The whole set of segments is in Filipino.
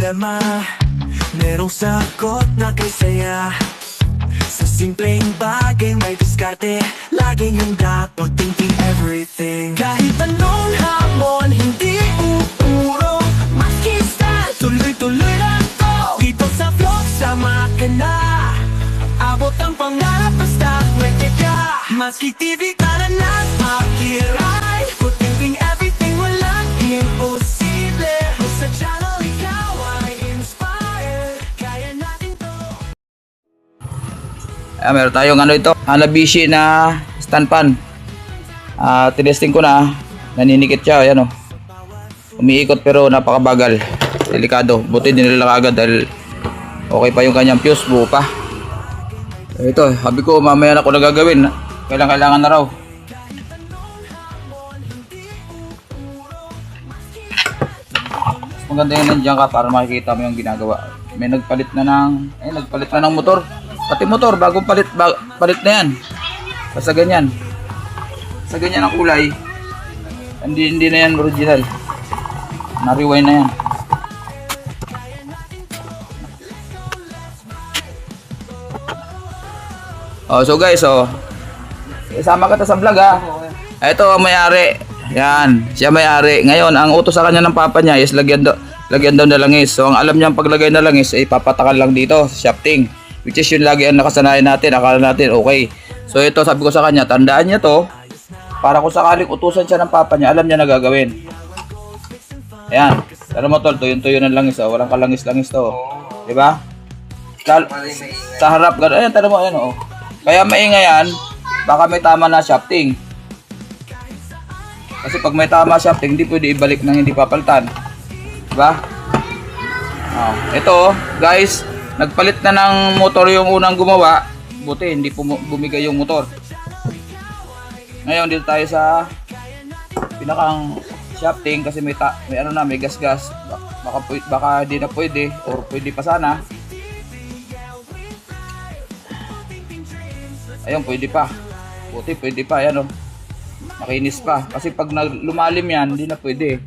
problema, merong sagot na kay saya. Sa simpleng bagay may diskarte, laging handa, no thinking everything. Kahit anong hamon, hindi uurong makista, tuloy-tuloy lang to. Dito sa vlog, sama ka na. Abot ang pangarap, basta pwede ka. Maski TV ka na lang, makiray. No thinking everything, walang imposible. Sa channel, ikaw ay inspired. Kaya natin to. Meron tayong ano ito, Hanabishi na stand pan. Tinesting ko na, naninikit siya, ayan o. Umiikot pero napakabagal, delikado. Buti dinila agad dahil okay pa yung kanyang fuse, buo pa. Ito, sabi ko mamaya na ako nagagawin, kailangan na raw. Maganda yun nandiyan ka para makikita mo yung ginagawa. May nagpalit na ng motor. Pati motor, bagong palit na yan. Sa ganyan. Sa ganyan ang kulay. Hindi na yan original. Na-rewind na yan. So guys, isama ka sa vlog ha. Ito ang may-ari. Yan, siya may-ari. Ngayon, ang utos sa kanya ng papa niya is lagyan daw na langis. So ang alam niya ang paglagay na langis ay papatakan lang dito sa shafting. Which is yun lagi ang nakasanayan natin, akala natin okay. So ito sabi ko sa kanya, tandaan niya to para kung sakaling utusan siya ng papa niya, alam niya na gagawin. Ayan, pero mo tol, tuyo ng langis, walang kalangis-langis to. Diba? Sa harap, gano'n, ayan, tanda mo, ayan o. Kaya maingay yan, baka may tama na shafting. Kasi pag may tama shafting, hindi pwede ibalik nang hindi papalitan. Diba? Ito guys, nagpalit na ng motor yung unang gumawa. Buti hindi bumigay yung motor. Ngayon dito tayo sa pinakang shafting kasi may gas-gas. Baka hindi na pwede or pwede pa sana. Ayun, pwede pa. Buti pwede pa, yan o. Makinis pa. Kasi pag lumalim yan, hindi na pwede.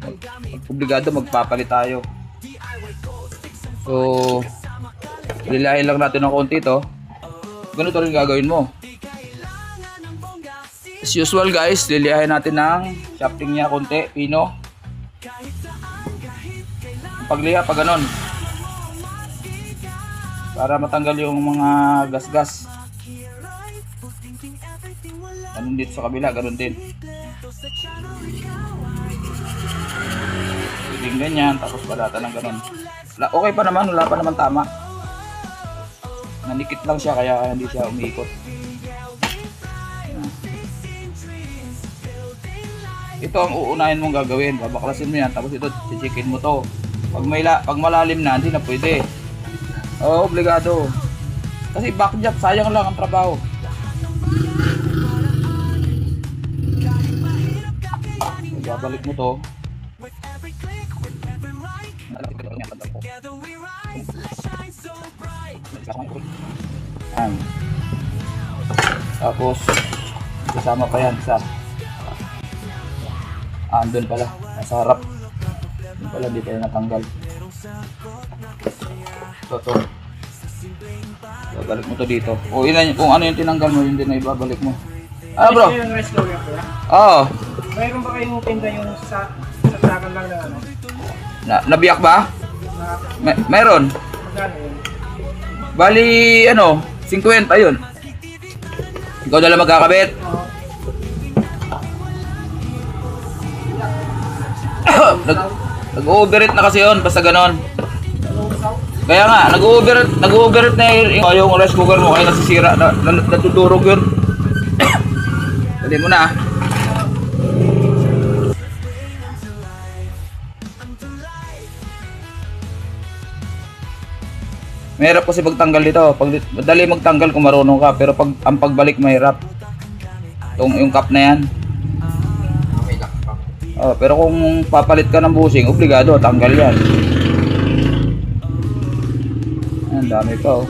Obligado magpapalit tayo. So, lilahin lang natin ng konti ito. Ganito rin gagawin mo. As usual guys, lilihain natin ng shafting niya konti, pino. Pagliha, pag ganon. Para matanggal yung mga gas-gas. Ganun dito sa kabila, ganun din. Pwedeng ganyan, tapos balatan ng ganun. Okay pa naman, wala pa naman tama. Nanikit lang siya, kaya hindi siya umiikot. Ito ang uunahin mong gagawin, babaklasin mo yan, tapos ito, chichikin mo to. Pag malalim na, hindi na pwede. Obligado. Kasi backjump, sayang lang ang trabaho. Babalik mo to. Ayan. Tapos kasama pa yan sa andun pala, nasa harap. Andun pala, hindi tayo natanggal. Ito. Babalik mo to dito. O kung ano yung tinanggal mo, yun din na ibabalik mo. Ano bro? Oo. Mayroon ba kayong tinda yung sa sakan lang na ano? Nabiyak ba? Meron. Magkano yun? Bali, 50 yun. Ikaw na lang magkakabit. Nag-overheat na kasi yun, basta ganon. Kaya nga, nag-overheat na yung rice cooker mo, kaya nasisira, natudurog yun. Dali mo na. Mahirap kasi pagtanggal dito. Madali magtanggal kung marunong ka, pero ang pagbalik mahirap. Yung cup na yan. Pero kung papalit ka ng bushing, obligado, tanggal yan. Ang dami pa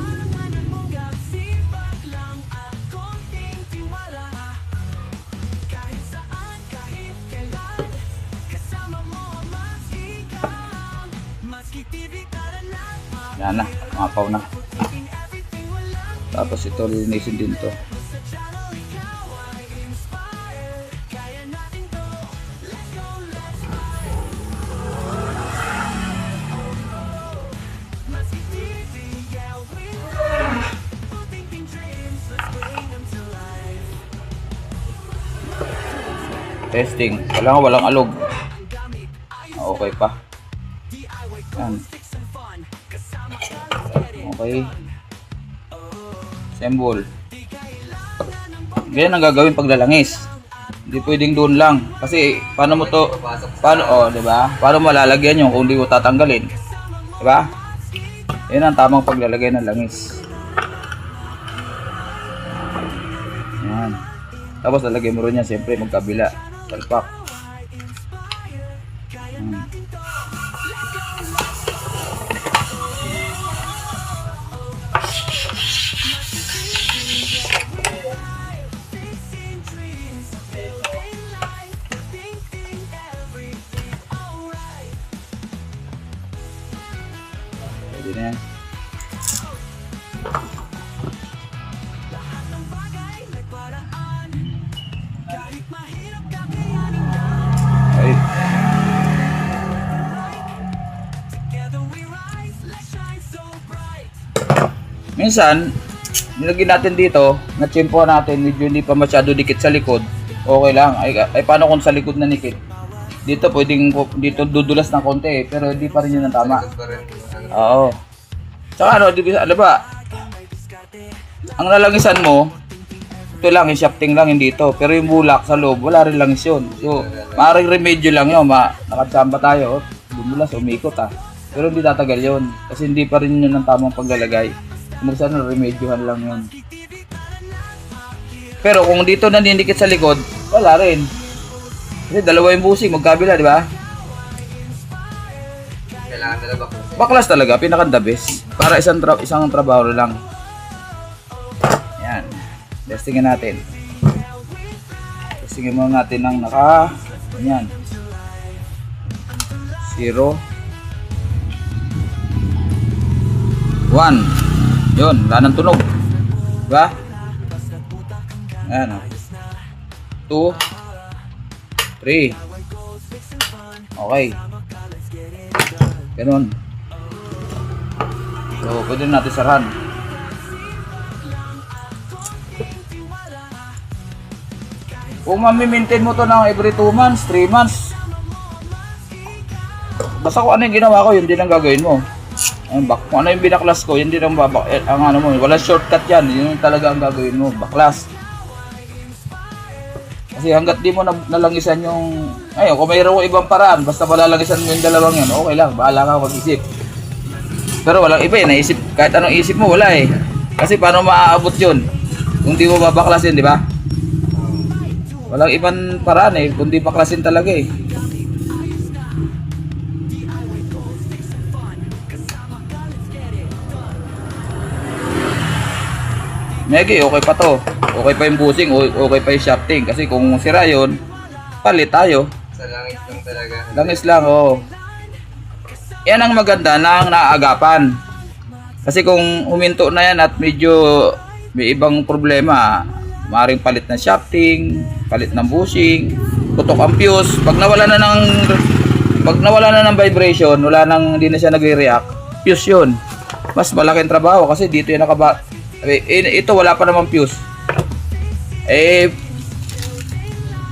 Yan na, mapaw na. Tapos ito, linisin din to. Testing. Walang alog. Okay pa. Yan. Okay. Assemble. Ganyan ang gagawin pag lalangis. Hindi pwedeng doon lang. Kasi paano mo to, di ba? Paano malalagyan yung kung hindi mo tatanggalin? Di ba? Yan ang tamang paglalagay ng langis. Yan. Tapos lalagyan mo rin yan siyempre magkabila. Salpak. Pwede na yan. Ay. Minsan, nilagyan natin dito, na-chimpo natin, medyo hindi pa masyado dikit sa likod. Okay lang. Ay paano kung sa likod na nikit? Dito pwedeng dito dudulas ng konti pero hindi pa rin yun ang tama. Oo. Tsaka ano ba? Ang lalangisan mo, ito lang, yung shafting lang yung dito. Pero yung bulak sa loob, wala rin langis yun. So, maaaring remedyo lang yun. Nakatsamba tayo, dumulas, umikot Pero hindi tatagal yun. Kasi hindi pa rin yun ang tamang paglalagay. Kung sana remedyohan lang yun. Pero kung dito nandidikit sa likod, wala rin. Kasi dalawa yung busing, magkabila, di ba? Kailangan talaga Baklas talaga, pinaka-the best. Para isang trabaho lang. Yan. Testingin natin. Testingin muna natin ng yan. 0 1. Yun, wala nang tunog. Diba? Ayan 2 3. Okay. Ganun. So, pwede natin sarahan. Kung mami-maintain mo to ng every 2 months, 3 months, basta kung ano yung ginawa ko, yun din ang gagawin mo. Kung ano yung binaklas ko, yun din ang ang ano mo, wala shortcut yan, yun talaga ang gagawin mo, baklas. Kasi hanggat di mo nalangisan yung, ayun, kung mayroon ibang paraan, basta malalangisan mo yung dalawang yun, okay lang, bahala ka mag-isip. Pero walang iba naisip, kahit anong isip mo, wala Kasi paano maaabot yun? Kung di mo babaklasin, di ba? Walang ibang paraan kundi baklasin talaga Megi, okay pa to. Okay pa yung busing, okay pa yung shafting. Kasi kung sira yun, palit tayo. sa langit lang talaga. Langis lang, Yan ang maganda ng naagapan. Kasi kung huminto na yan at medyo may ibang problema, maaaring palit ng shafting, palit ng bushing, putok ang fuse. Pag nawala na ng vibration, hindi na siya nagre-react, fuse yun. Mas malaking trabaho kasi dito yung ito wala pa namang fuse.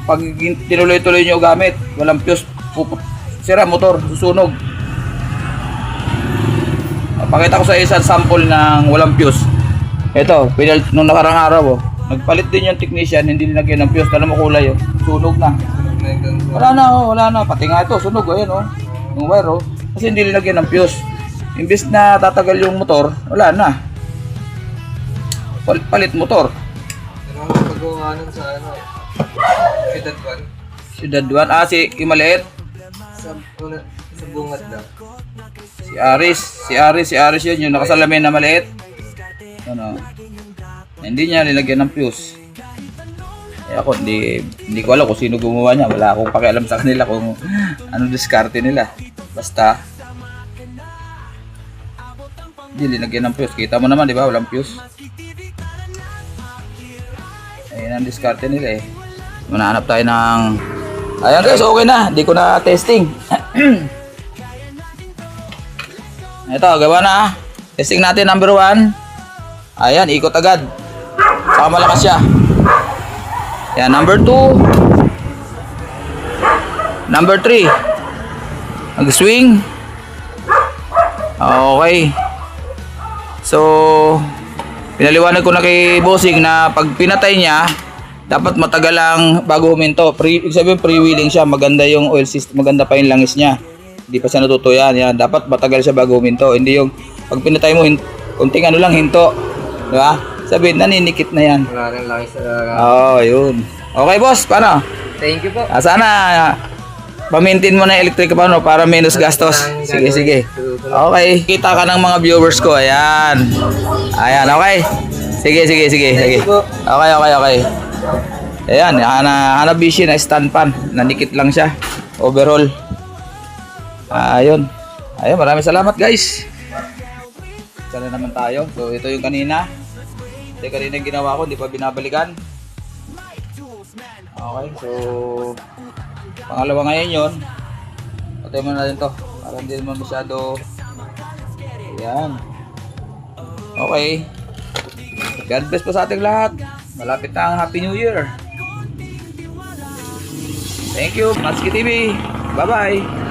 Pag tinuloy-tuloy nyo gamit, walang fuse, sira motor, susunog. Pakita ko sa isang sample ng walang fuse. Ito, nung nakarang araw nagpalit din yung technician, hindi nilagyan ng fuse. Alam mo kulay sunog na. Wala na, pati nga ito, sunog yung wire kasi hindi nilagyan ng fuse. Imbis na tatagal yung motor, wala na. Palit motor. Pero ang paggawa nun sa Ciudad 1, yung maliit. sa bungad lang. Si Aris yun, yung nakasalamin na maliit. Hindi niya nilagyan ng fuse. Ako, hindi ko alam kung sino gumawa niya. Wala akong pakialam sa kanila kung ano diskarte nila. Basta Hindi linagyan ng fuse. Kita mo naman, di ba? Walang fuse. Ayun ang diskarte nila eh. Manahanap tayo ng... Ayan guys, okay na. Di ko na testing. Ito, gawa na. Testing natin number 1. Ayan, ikot agad. Saka malakas siya. Ayan, number 2. Number 3. Nag-swing. Okay. So, pinaliwanag ko na kay Bossing na pag pinatay niya, dapat matagal lang bago huminto. Ibig sabihin, pre-wheeling siya. Maganda yung oil system. Maganda pa yung langis niya. Hindi pa siya natutuyan. Yan. Dapat matagal siya bago huminto. Hindi yung pag pinatay mo, kunting ano lang hinto. Diba? Sabihin, naninikit na yan. Wala rin langis talaga. Oo, yun. Okay, boss. Paano? Thank you po. Sana pa-maintain mo na yung electric paano para minus gastos. Sige, sige. Okay. Kita ka ng mga viewers ko. Ayan. Ayan, okay. Sige, sige, sige. Sige. Okay, okay, okay. Ayan, Hanabishi na stand pan. Nanikit lang siya. Overall. Ayun. Ayun, maraming salamat guys. Sana naman tayo. So, ito yung kanina. Ito yung kanina yung ginawa ko. Hindi pa binabalikan. Okay, so pangalawa ngayon yun. Patay mo na rin to. Para hindi naman masyado. Ayan. Okay. God bless po sa ating lahat. Malapit na ang Happy New Year. Thank you, Matsuki TV. Bye-bye.